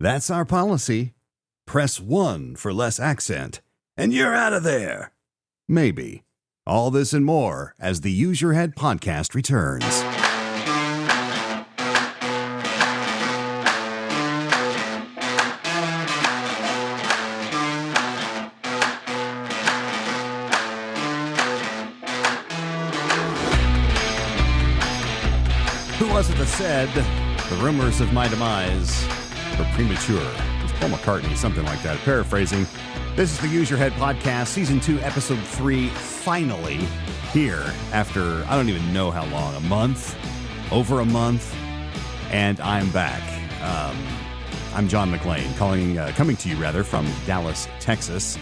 That's our policy. Press 1 for less accent, and you're out of there. Maybe. All this and more as the Use Your Head podcast returns. Who was it that said, the rumors of my demise were premature? It's Paul McCartney, something like that. Paraphrasing. This is the Use Your Head podcast, season 2, episode 3, finally here after, I don't even know how long, a month, over a month, and I'm back. I'm John McLean, coming to you from Dallas, Texas,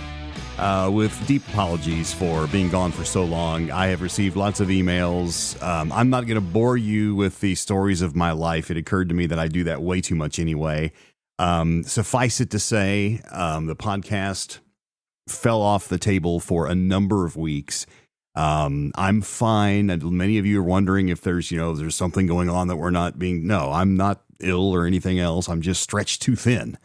with deep apologies for being gone for so long. I have received lots of emails. I'm not going to bore you with the stories of my life. It occurred to me that I do that way too much anyway. Suffice it to say, the podcast fell off the table for a number of weeks. I'm fine. And many of you are wondering if there's something going on that we're not being. No, I'm not ill or anything else. I'm just stretched too thin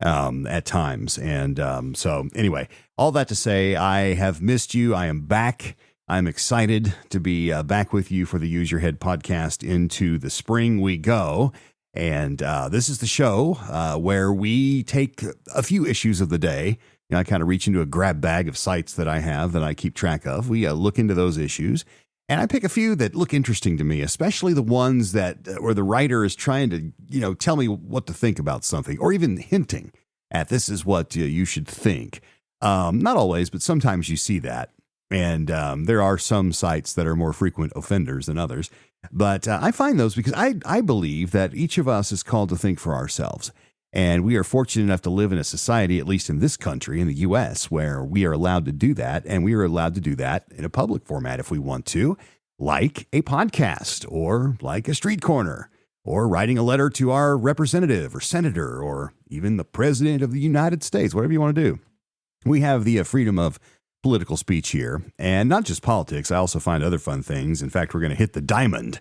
at times. And so anyway, all that to say, I have missed you. I am back. I'm excited to be back with you for the Use Your Head podcast. Into the spring we go. And this is the show where we take a few issues of the day. I kind of reach into a grab bag of sites that I have that I keep track of. We look into those issues, and I pick a few that look interesting to me, especially the ones that where the writer is trying to, tell me what to think about something, or even hinting at this is what you should think. Not always, but sometimes you see that. And there are some sites that are more frequent offenders than others. But I find those because I believe that each of us is called to think for ourselves. And we are fortunate enough to live in a society, at least in this country, in the U.S., where we are allowed to do that. And we are allowed to do that in a public format if we want to, like a podcast or like a street corner or writing a letter to our representative or senator or even the president of the United States, whatever you want to do. We have the freedom of political speech here, and not just politics. I also find other fun things. In fact, we're going to hit the diamond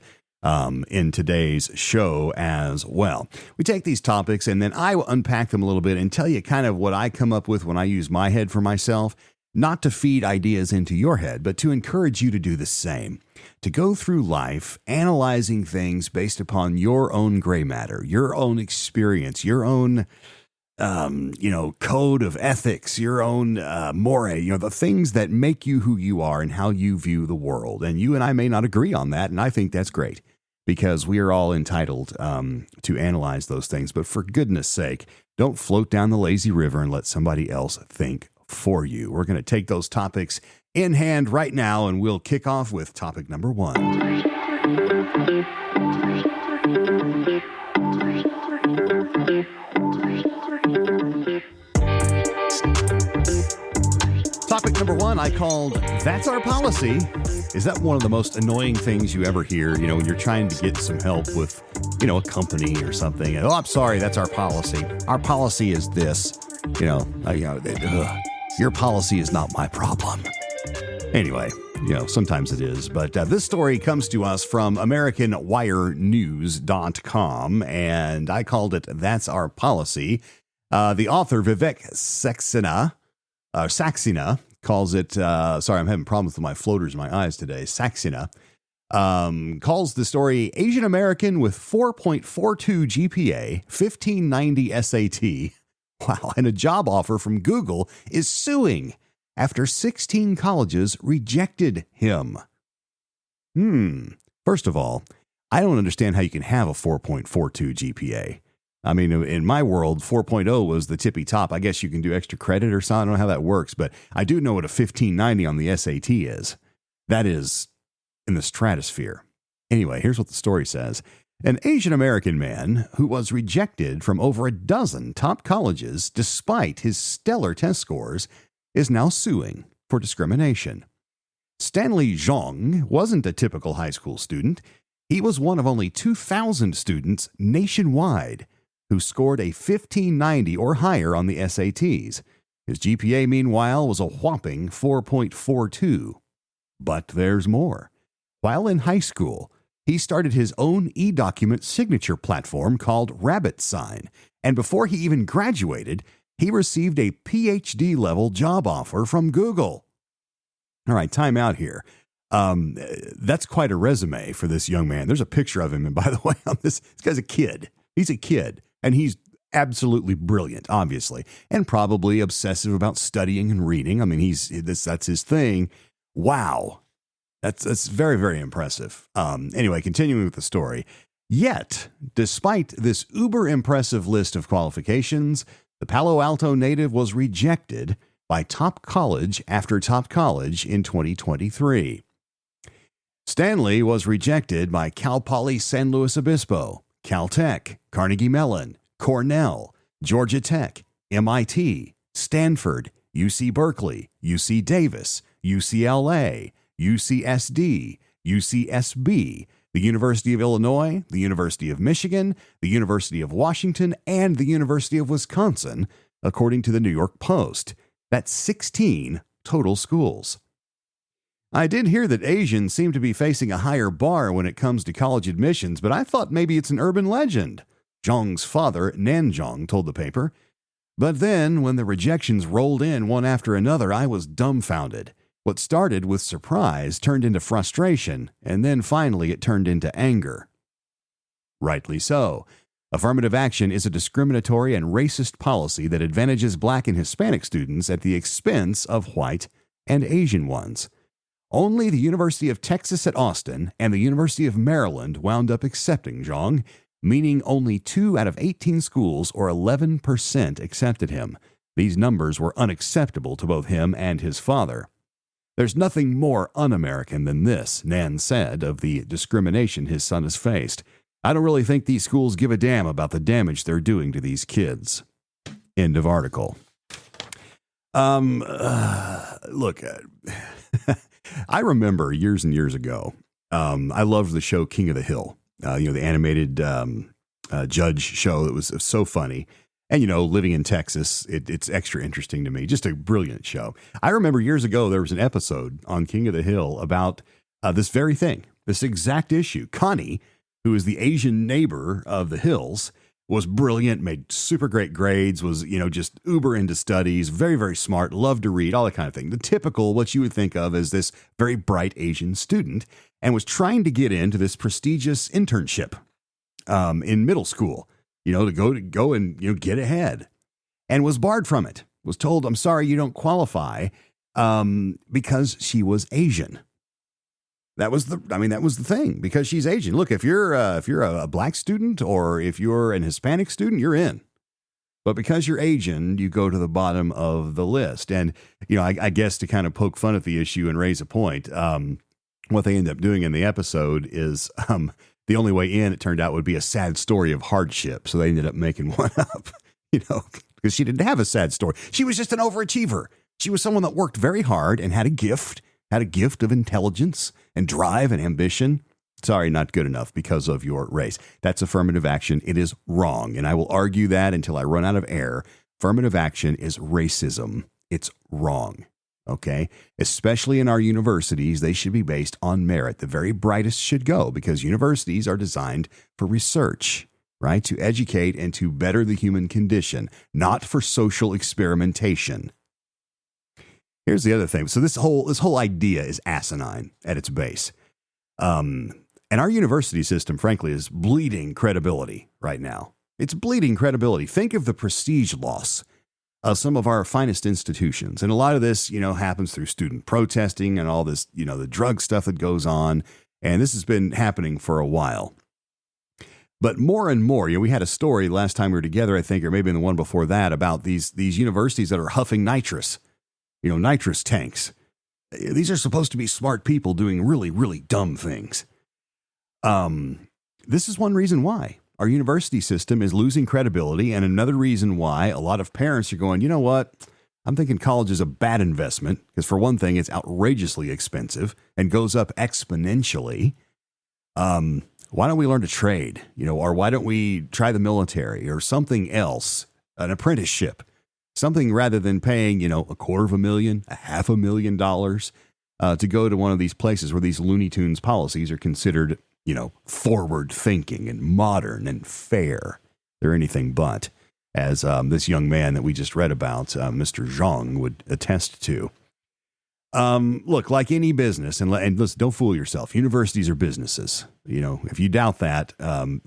in today's show as well. We take these topics and then I will unpack them a little bit and tell you kind of what I come up with when I use my head for myself, not to feed ideas into your head, but to encourage you to do the same, to go through life analyzing things based upon your own gray matter, your own experience, your own code of ethics, your own moray, the things that make you who you are and how you view the world. And you and I may not agree on that, and I think that's great because we are all entitled to analyze those things. But for goodness sake, don't float down the lazy river and let somebody else think for you. We're going to take those topics in hand right now, and we'll kick off with topic number 1. Topic number 1, I called That's Our Policy. Is that one of the most annoying things you ever hear, when you're trying to get some help with, a company or something? And, I'm sorry, that's our policy. Our policy is this. Your policy is not my problem. Anyway, sometimes it is. But this story comes to us from AmericanWireNews.com, and I called it That's Our Policy. The author, Vivek Saxena calls it, sorry, I'm having problems with my floaters in my eyes today. Saxena calls the story Asian American with 4.42 GPA, 1590 SAT. Wow. And a job offer from Google is suing after 16 colleges rejected him. First of all, I don't understand how you can have a 4.42 GPA. I mean, in my world, 4.0 was the tippy top. I guess you can do extra credit or something. I don't know how that works, but I do know what a 1590 on the SAT is. That is in the stratosphere. Anyway, here's what the story says. An Asian American man who was rejected from over a dozen top colleges despite his stellar test scores is now suing for discrimination. Stanley Zhong wasn't a typical high school student. He was one of only 2,000 students nationwide who scored a 1590 or higher on the SATs. His GPA, meanwhile, was a whopping 4.42. But there's more. While in high school, he started his own e-document signature platform called Rabbit Sign And before he even graduated, he received a PhD-level job offer from Google. All right, time out here. That's quite a resume for this young man. There's a picture of him, and by the way, on this guy's a kid. He's a kid, and he's absolutely brilliant, obviously, and probably obsessive about studying and reading. I mean, that's his thing. Wow. That's very, very impressive. Anyway, continuing with the story. Yet, despite this uber impressive list of qualifications, the Palo Alto native was rejected by top college after top college in 2023. Stanley was rejected by Cal Poly San Luis Obispo, Caltech, Carnegie Mellon, Cornell, Georgia Tech, MIT, Stanford, UC Berkeley, UC Davis, UCLA, UCSD, UCSB, the University of Illinois, the University of Michigan, the University of Washington, and the University of Wisconsin, according to the New York Post. That's 16 total schools. I did hear that Asians seem to be facing a higher bar when it comes to college admissions, but I thought maybe it's an urban legend, Zhong's father, Nan Zhong, told the paper. But then, when the rejections rolled in one after another, I was dumbfounded. What started with surprise turned into frustration, and then finally it turned into anger. Rightly so. Affirmative action is a discriminatory and racist policy that advantages Black and Hispanic students at the expense of white and Asian ones. Only the University of Texas at Austin and the University of Maryland wound up accepting Zhong, meaning only 2 out of 18 schools, or 11%, accepted him. These numbers were unacceptable to both him and his father. There's nothing more un-American than this, Nan said, of the discrimination his son has faced. I don't really think these schools give a damn about the damage they're doing to these kids. End of article. Look, I remember years and years ago, I loved the show King of the Hill, the animated judge show that was so funny. And, living in Texas, it's extra interesting to me. Just a brilliant show. I remember years ago, there was an episode on King of the Hill about this very thing, this exact issue. Connie, who is the Asian neighbor of the Hills, was brilliant, made super great grades, was, just uber into studies, very, very smart, loved to read, all that kind of thing. The typical, what you would think of as this very bright Asian student, and was trying to get into this prestigious internship in middle school. To go and get ahead, and was barred from it. Was told, I'm sorry, you don't qualify, because she was Asian. That was the thing, because she's Asian. Look, if you're a Black student or if you're an Hispanic student, you're in. But because you're Asian, you go to the bottom of the list. And, I guess to kind of poke fun at the issue and raise a point, what they end up doing in the episode is, the only way in, it turned out, would be a sad story of hardship. So they ended up making one up, because she didn't have a sad story. She was just an overachiever. She was someone that worked very hard and had a gift of intelligence and drive and ambition. Sorry, not good enough because of your race. That's affirmative action. It is wrong. And I will argue that until I run out of air. Affirmative action is racism. It's wrong. Okay, especially in our universities, they should be based on merit. The very brightest should go, because universities are designed for research, right? To educate and to better the human condition, not for social experimentation. Here's the other thing. So this whole idea is asinine at its base. And our university system, frankly, is bleeding credibility right now. It's bleeding credibility. Think of the prestige loss of some of our finest institutions. And a lot of this, happens through student protesting and all this, the drug stuff that goes on. And this has been happening for a while. But more and more, we had a story last time we were together, I think, or maybe in the one before that, about these universities that are huffing nitrous, nitrous tanks. These are supposed to be smart people doing really, really dumb things. This is one reason why our university system is losing credibility, and another reason why a lot of parents are going, you know what? I'm thinking college is a bad investment, because for one thing, it's outrageously expensive and goes up exponentially. Why don't we learn to trade, or why don't we try the military or something else, an apprenticeship, something rather than paying, $250,000, $500,000 to go to one of these places where these Looney Tunes policies are considered, forward thinking and modern and fair. They're anything but. as this young man that we just read about, Mr. Zhang, would attest to. Look, like any business, and listen, don't fool yourself. Universities are businesses. If you doubt that,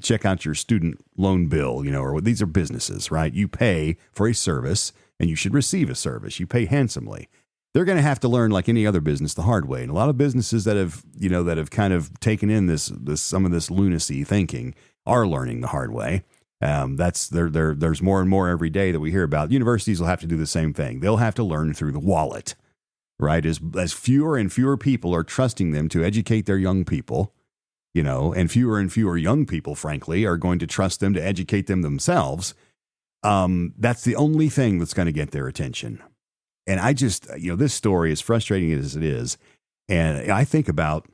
check out your student loan bill, or these are businesses, right? You pay for a service and you should receive a service. You pay handsomely. They're going to have to learn, like any other business, the hard way. And a lot of businesses that have kind of taken in some of this lunacy thinking are learning the hard way. There's more and more every day that we hear about. Universities will have to do the same thing. They'll have to learn through the wallet, right? As fewer and fewer people are trusting them to educate their young people, and fewer young people, frankly, are going to trust them to educate them themselves. That's the only thing that's going to get their attention. And I just, this story, as frustrating as it is, and I think about,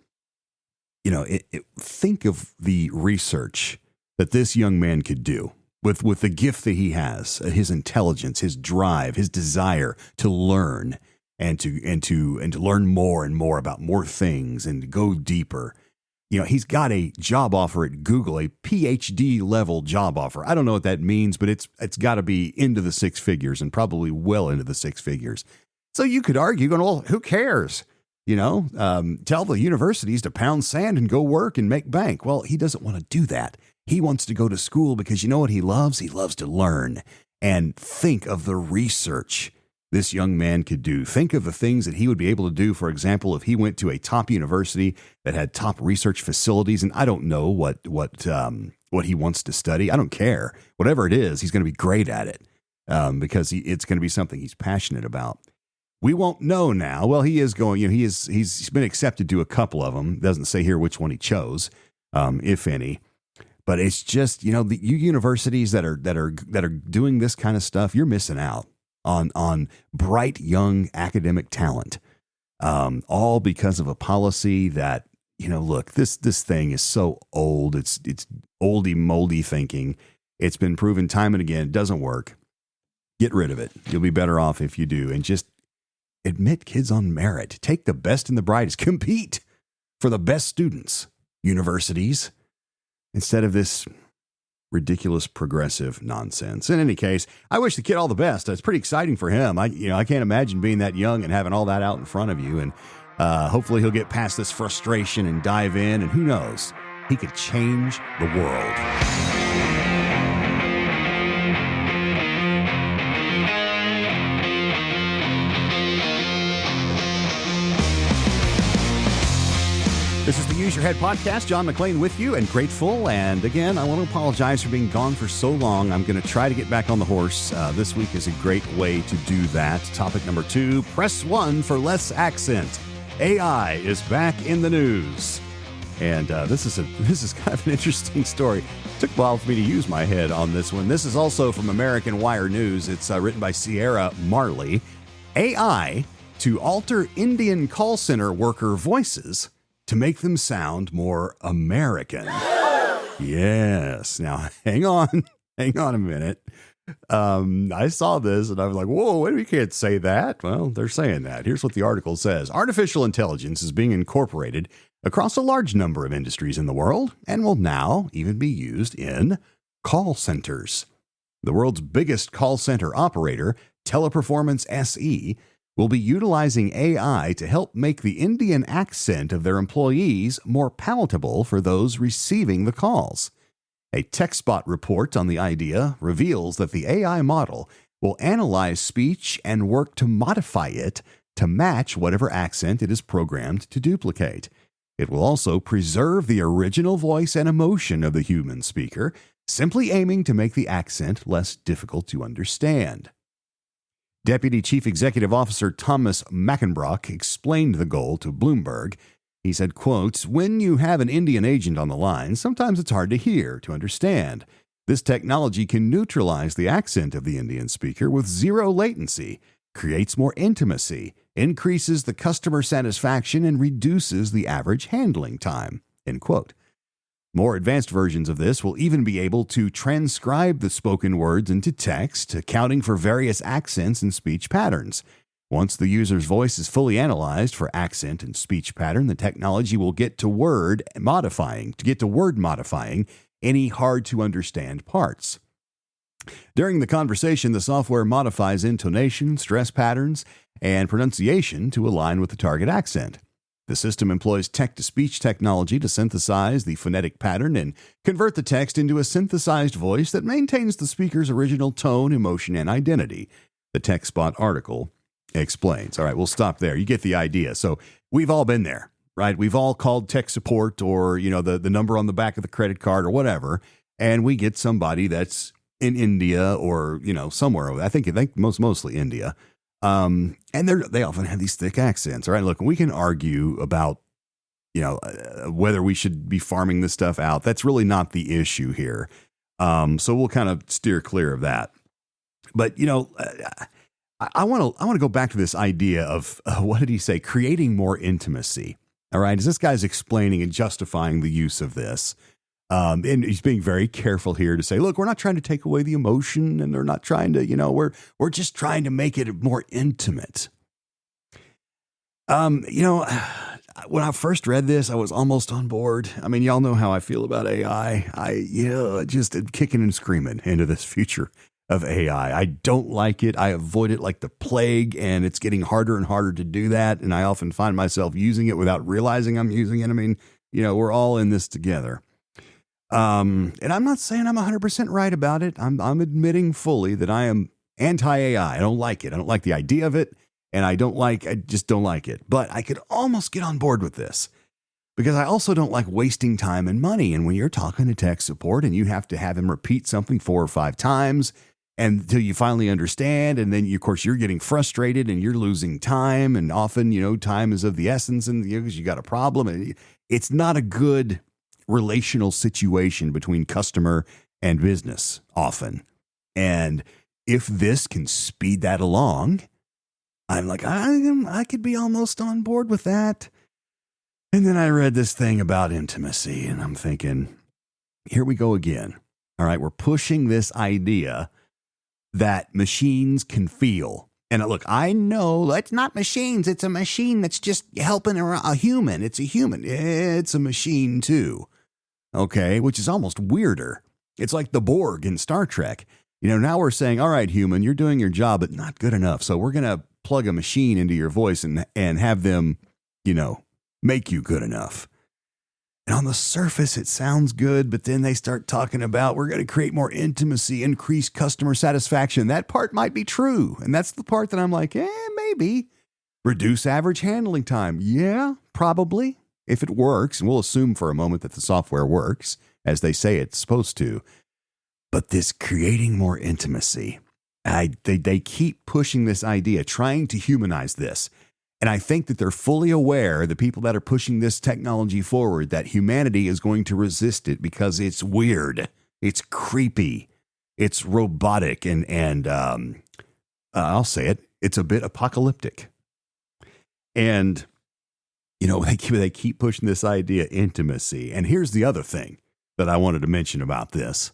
think of the research that this young man could do with the gift that he has, his intelligence, his drive, his desire to learn and to learn more and more about more things and to go deeper. He's got a job offer at Google, a PhD level job offer. I don't know what that means, but it's got to be into the six figures and probably well into the six figures. So you could argue, well, who cares? Tell the universities to pound sand and go work and make bank. Well, he doesn't want to do that. He wants to go to school because you know what he loves? He loves to learn. And think of the research this young man could do. Think of the things that he would be able to do. For example, if he went to a top university that had top research facilities, and I don't know what he wants to study. I don't care. Whatever it is, he's going to be great at it because it's going to be something he's passionate about. We won't know now. Well, he is going. He's been accepted to a couple of them. Doesn't say here which one he chose, if any. But it's just the universities that are doing this kind of stuff. You're missing out on bright young academic talent, all because of a policy that look, this thing is so old. It's oldie moldy thinking. It's been proven time and again. It doesn't work. Get rid of it. You'll be better off if you do, and just admit kids on merit. Take the best and the brightest. Compete for the best students. Universities, instead of this ridiculous progressive nonsense. In any case, I wish the kid all the best. It's pretty exciting for him. I can't imagine being that young and having all that out in front of you. And hopefully he'll get past this frustration and dive in. And who knows, he could change the world. This is the Use Your Head podcast. John McClain with you, and grateful. And again, I want to apologize for being gone for so long. I'm going to try to get back on the horse. This week is a great way to do that. Topic number 2, press 1 for less accent. AI is back in the news. And this is kind of an interesting story. It took a while for me to use my head on this one. This is also from American Wire News. It's written by Sierra Marley. AI to alter Indian call center worker voices to make them sound more American. Yes. Now, hang on a minute. I saw this and I was like, whoa, we can't say that. Well, they're saying that. Here's what the article says. Artificial intelligence is being incorporated across a large number of industries in the world and will now even be used in call centers. The world's biggest call center operator, Teleperformance SE, will be utilizing AI to help make the Indian accent of their employees more palatable for those receiving the calls. A TechSpot report on the idea reveals that the AI model will analyze speech and work to modify it to match whatever accent it is programmed to duplicate. It will also preserve the original voice and emotion of the human speaker, simply aiming to make the accent less difficult to understand. Deputy Chief Executive Officer Thomas Mackenbrock explained the goal to Bloomberg. He said, quote, "When you have an Indian agent on the line, sometimes it's hard to hear, to understand. This technology can neutralize the accent of the Indian speaker with zero latency, creates more intimacy, increases the customer satisfaction, and reduces the average handling time." End quote. More advanced versions of this will even be able to transcribe the spoken words into text, accounting for various accents and speech patterns. Once the user's voice is fully analyzed for accent and speech pattern, the technology will get to word modifying any hard-to-understand parts. During the conversation, the software modifies intonation, stress patterns, and pronunciation to align with the target accent. The system employs text-to-speech technology to synthesize the phonetic pattern and convert the text into a synthesized voice that maintains the speaker's original tone, emotion, and identity. The TechSpot article explains. All right, we'll stop there. You get the idea. So we've all been there, right? We've all called tech support or, the number on the back of the credit card or whatever, and we get somebody that's in India or, somewhere over. I think mostly India. And they often have these thick accents. All right, look, we can argue about, whether we should be farming this stuff out. That's really not the issue here. So we'll kind of steer clear of that. But, I want to go back to this idea of, what did he say? Creating more intimacy. All right. As this guy's explaining and justifying the use of this. And he's being very careful here to say, look, we're not trying to take away the emotion and they're not trying to, we're just trying to make it more intimate. When I first read this, I was almost on board. I mean, y'all know how I feel about AI. Just kicking and screaming into this future of AI. I don't like it. I avoid it like the plague, and it's getting harder and harder to do that. And I often find myself using it without realizing I'm using it. I mean, we're all in this together. And I'm not saying I'm 100% right about it. I'm admitting fully that I am anti-AI. I don't like it. I don't like the idea of it. And I just don't like it. But I could almost get on board with this because I also don't like wasting time and money. And when you're talking to tech support and you have to have him repeat something 4 or 5 times until you finally understand. And then, of course, you're getting frustrated and you're losing time. And often, time is of the essence and because you got a problem. And it's not a good relational situation between customer and business often. And if this can speed that along, I'm like, I could be almost on board with that. And then I read this thing about intimacy and I'm thinking, here we go again. All right, we're pushing this idea that machines can feel. And look, I know it's not machines. It's a machine that's just helping a human. It's a human. It's a machine too. Okay, which is almost weirder. It's like the Borg in Star Trek. Now we're saying, all right, human, you're doing your job, but not good enough. So we're going to plug a machine into your voice and have them, make you good enough. And on the surface, it sounds good, but then they start talking about we're going to create more intimacy, increase customer satisfaction. That part might be true. And that's the part that I'm like, maybe. Reduce average handling time. Yeah, probably. If it works, and we'll assume for a moment that the software works, as they say it's supposed to. But this creating more intimacy, they keep pushing this idea, trying to humanize this. And I think that they're fully aware, the people that are pushing this technology forward, that humanity is going to resist it because it's weird, it's creepy, it's robotic, and I'll say it, it's a bit apocalyptic. And they keep pushing this idea, intimacy. And here's the other thing that I wanted to mention about this.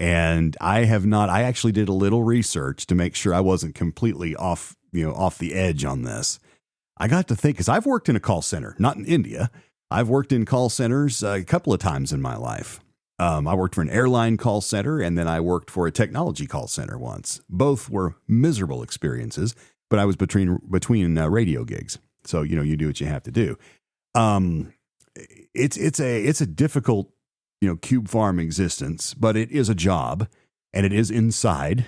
And I actually did a little research to make sure I wasn't completely off the edge on this. I got to think, because I've worked in a call center, not in India. I've worked in call centers a couple of times in my life. I worked for an airline call center, and then I worked for a technology call center once. Both were miserable experiences, but I was between radio gigs. So, you do what you have to do. It's a difficult, cube farm existence, but it is a job and it is inside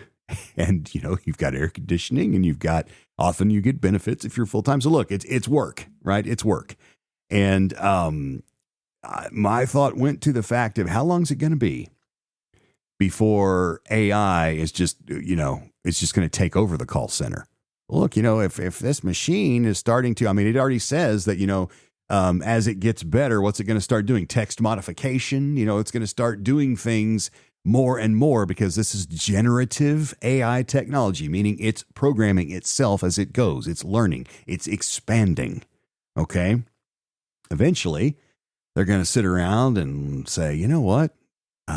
and, you've got air conditioning and often you get benefits if you're full time. So look, it's work, right? It's work. And, my thought went to the fact of how long is it going to be before AI is just, it's just going to take over the call center. Look, if this machine is starting to, it already says that, as it gets better, what's it going to start doing? Text modification, it's going to start doing things more and more because this is generative AI technology, meaning it's programming itself as it goes. It's learning. It's expanding. Okay. Eventually, they're going to sit around and say, you know what?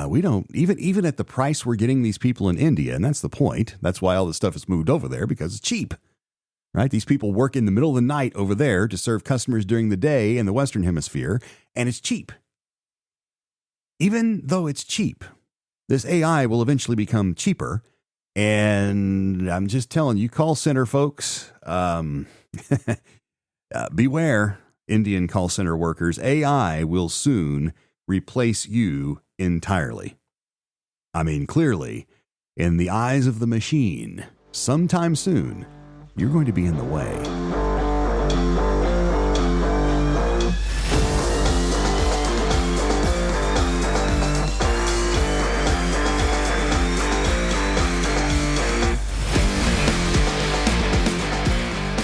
We don't even at the price we're getting these people in India. And that's the point. That's why all this stuff is moved over there, because it's cheap, right? These people work in the middle of the night over there to serve customers during the day in the Western hemisphere. And it's cheap. Even though it's cheap, This AI will eventually become cheaper. And I'm just telling you, call center folks, beware, Indian call center workers. AI will soon replace you entirely. I mean, clearly, in the eyes of the machine, sometime soon, you're going to be in the way.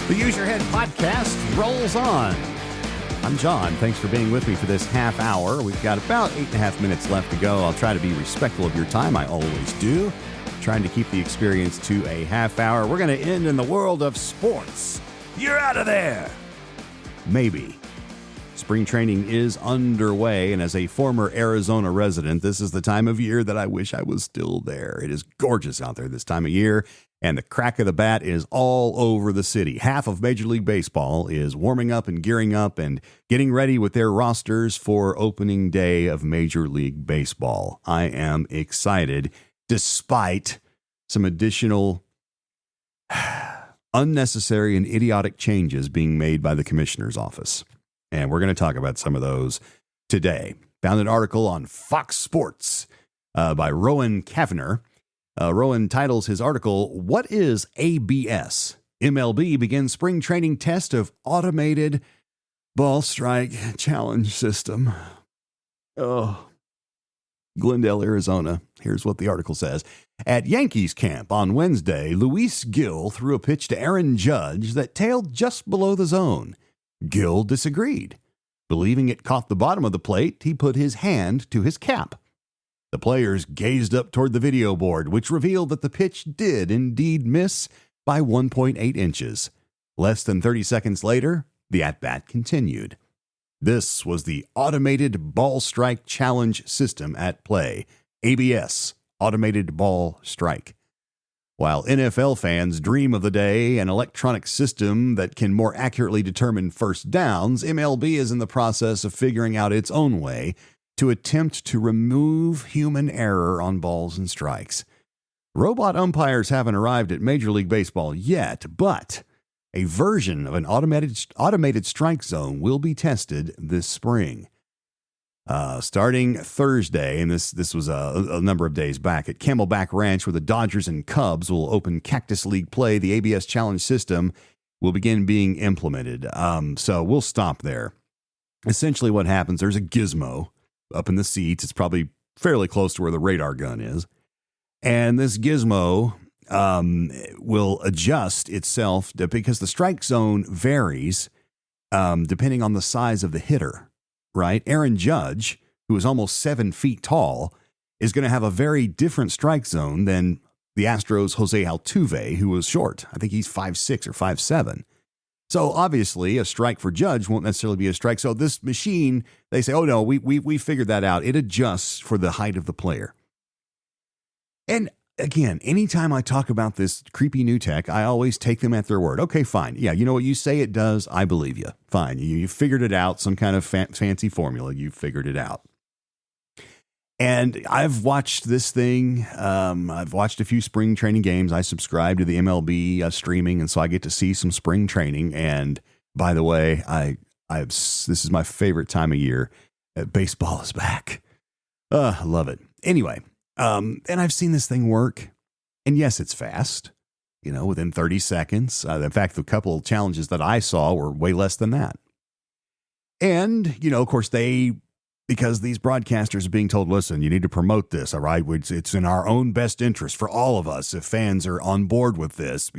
The Use Your Head podcast rolls on. I'm John. Thanks for being with me for this half hour. We've got about 8.5 minutes left to go. I'll try to be respectful of your time. I always do. Trying to keep the experience to a half hour. We're going to end in the world of sports. You're out of there. Maybe. Spring training is underway, and as a former Arizona resident, this is the time of year that I wish I was still there. It is gorgeous out there this time of year, and the crack of the bat is all over the city. Half of Major League Baseball is warming up and gearing up and getting ready with their rosters for opening day of Major League Baseball. I am excited, despite some additional unnecessary and idiotic changes being made by the commissioner's office. And we're going to talk about some of those today. Found an article on Fox Sports by Rowan Kavanagh. Rowan titles his article, "What is ABS? MLB begins spring training test of automated ball strike challenge system." Oh, Glendale, Arizona. Here's what the article says. At Yankees camp on Wednesday, Luis Gil threw a pitch to Aaron Judge that tailed just below the zone. Gil disagreed. Believing it caught the bottom of the plate, he put his hand to his cap. The players gazed up toward the video board, which revealed that the pitch did indeed miss by 1.8 inches. Less than 30 seconds later, the at-bat continued. This was the Automated Ball Strike Challenge System at play, ABS, Automated Ball Strike. While NFL fans dream of the day, an electronic system that can more accurately determine first downs, MLB is in the process of figuring out its own way to attempt to remove human error on balls and strikes. Robot umpires haven't arrived at Major League Baseball yet, but a version of an automated strike zone will be tested this spring. Starting Thursday, and this was a number of days back, at Camelback Ranch, where the Dodgers and Cubs will open Cactus League play, the ABS Challenge system will begin being implemented. So we'll stop there. Essentially what happens, there's a gizmo up in the seats. It's probably fairly close to where the radar gun is. And this gizmo will adjust itself because the strike zone varies depending on the size of the hitter. Right? Aaron Judge, who is almost 7 feet tall, is going to have a very different strike zone than the Astros' Jose Altuve, who was short. I think he's 5'6" or 5'7". So obviously a strike for Judge won't necessarily be a strike. So this machine, they say, oh no, we figured that out. It adjusts for the height of the player. And again, anytime I talk about this creepy new tech, I always take them at their word. Okay, fine. Yeah, you know what you say it does? I believe you. Fine. You figured it out, some kind of fancy formula. You figured it out. And I've watched this thing. I've watched a few spring training games. I subscribe to the MLB streaming, and so I get to see some spring training. And by the way, this is my favorite time of year. Baseball is back. I love it. Anyway. And I've seen this thing work, and yes, it's fast, within 30 seconds. In fact, the couple of challenges that I saw were way less than that. And, of course, because these broadcasters are being told, listen, you need to promote this, all right? It's in our own best interest for all of us if fans are on board with this.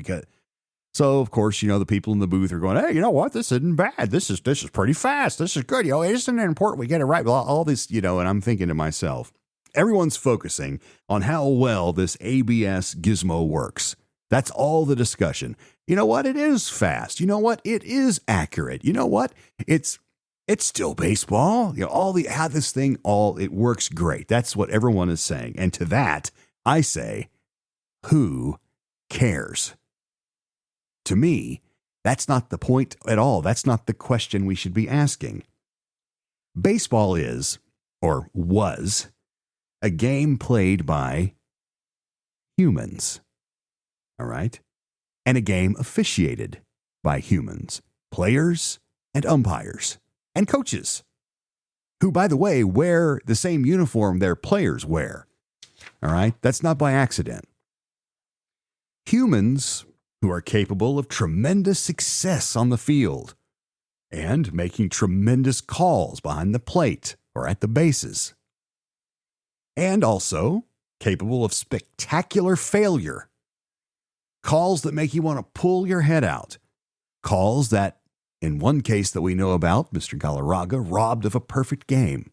So, of course, the people in the booth are going, hey, you know what? This isn't bad. This is pretty fast. This is good. Isn't it important we get it right? Well, all this, and I'm thinking to myself, everyone's focusing on how well this ABS gizmo works. That's all the discussion. You know what? It is fast. You know what? It is accurate. You know what? It's still baseball. How this thing it works great. That's what everyone is saying. And to that, I say, who cares? To me, that's not the point at all. That's not the question we should be asking. Baseball is, or was, a game played by humans, all right, and a game officiated by humans, players and umpires and coaches, who, by the way, wear the same uniform their players wear, all right? That's not by accident. Humans who are capable of tremendous success on the field and making tremendous calls behind the plate or at the bases, and also capable of spectacular failure, calls that make you want to pull your head out, calls that, in one case that we know about, Mr. Galarraga robbed of a perfect game.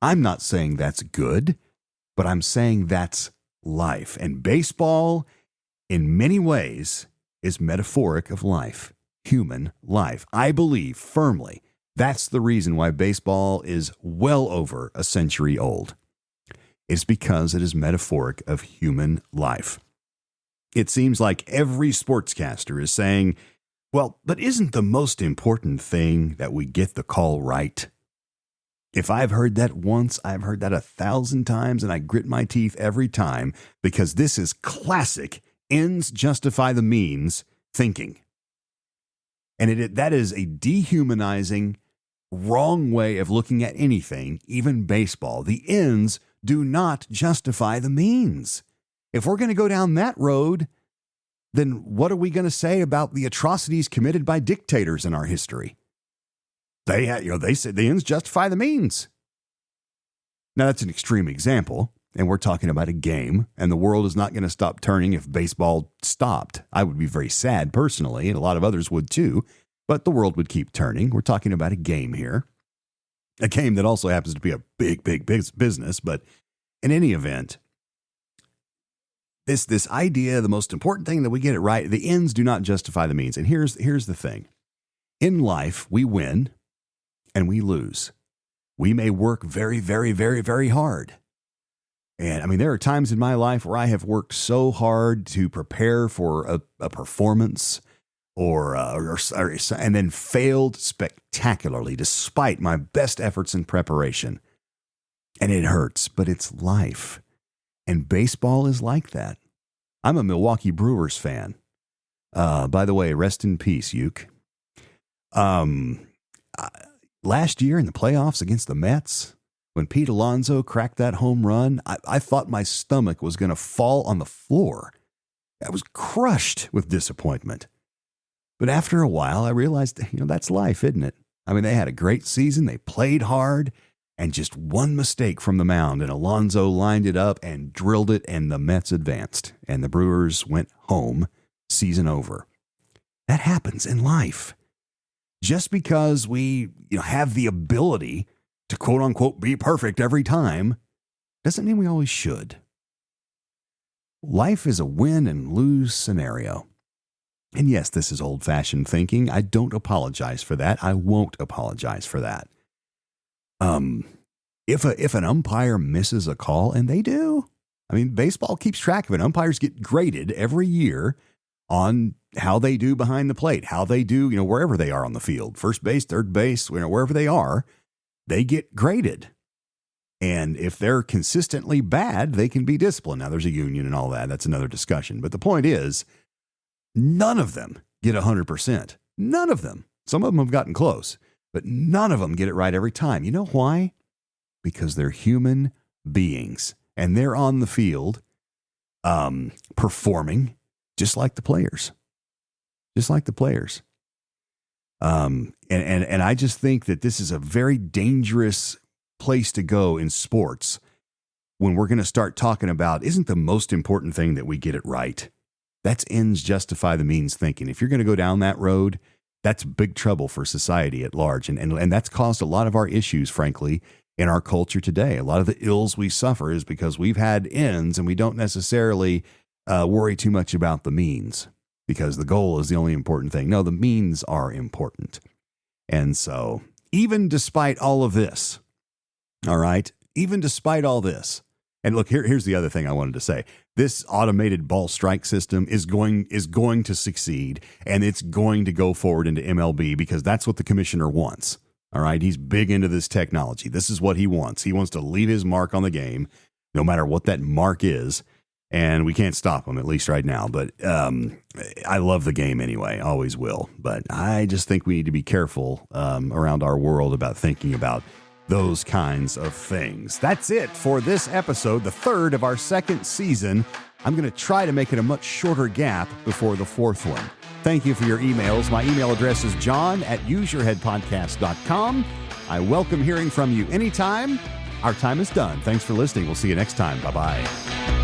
I'm not saying that's good, but I'm saying that's life. And baseball, in many ways, is metaphoric of life, human life. I believe firmly that's the reason why baseball is well over a century old. It's because it is metaphoric of human life. It seems like every sportscaster is saying, well, but isn't the most important thing that we get the call right? If I've heard that once, I've heard that 1,000 times, and I grit my teeth every time, because this is classic ends justify the means thinking. And that is a dehumanizing, wrong way of looking at anything, even baseball. The ends do not justify the means. If we're going to go down that road, then what are we going to say about the atrocities committed by dictators in our history? They say the ends justify the means. Now, that's an extreme example, and we're talking about a game, and the world is not going to stop turning if baseball stopped. I would be very sad personally, and a lot of others would too, but the world would keep turning. We're talking about a game here, a game that also happens to be a big business, but in any event, this idea, the most important thing that we get it right, the ends do not justify the means. And here's the thing. In life, we win and we lose. We may work very, very, very, very hard. And I mean, there are times in my life where I have worked so hard to prepare for a performance and then failed spectacularly despite my best efforts in preparation. And it hurts, but it's life. And baseball is like that. I'm a Milwaukee Brewers fan. By the way, rest in peace, Uke. Last year in the playoffs against the Mets, when Pete Alonso cracked that home run, I thought my stomach was going to fall on the floor. I was crushed with disappointment. But after a while, I realized, that's life, isn't it? I mean, they had a great season. They played hard. And just one mistake from the mound, and Alonso lined it up and drilled it, and the Mets advanced, and the Brewers went home, season over. That happens in life. Just because we have the ability to quote-unquote be perfect every time doesn't mean we always should. Life is a win and lose scenario. And yes, this is old-fashioned thinking. I don't apologize for that. I won't apologize for that. If an umpire misses a call, and they do, I mean, baseball keeps track of it. Umpires get graded every year on how they do behind the plate, how they do, wherever they are on the field, first base, third base, wherever they are, they get graded. And if they're consistently bad, they can be disciplined. Now, there's a union and all that. That's another discussion. But the point is, none of them get 100%. None of them. Some of them have gotten close. But none of them get it right every time. You know why? Because they're human beings. And they're on the field performing just like the players. Just like the players. And I just think that this is a very dangerous place to go in sports when we're going to start talking about, isn't the most important thing that we get it right? That's ends justify the means thinking. If you're going to go down that road, that's big trouble for society at large. And that's caused a lot of our issues, frankly, in our culture today. A lot of the ills we suffer is because we've had ends and we don't necessarily worry too much about the means because the goal is the only important thing. No, the means are important. And so even despite all of this, all right, even despite all this, and look, here's the other thing I wanted to say. This automated ball strike system is going to succeed, and it's going to go forward into MLB because that's what the commissioner wants. All right. He's big into this technology. This is what he wants. He wants to leave his mark on the game, no matter what that mark is. And we can't stop him, at least right now. But I love the game anyway. Always will. But I just think we need to be careful around our world about thinking about those kinds of things. That's it for this episode, the third of our second season. I'm going to try to make it a much shorter gap before the fourth one. Thank you for your emails. My email address is john@useyourheadpodcast.com. I welcome hearing from you anytime. Our time is done. Thanks for listening. We'll see you next time. Bye-bye.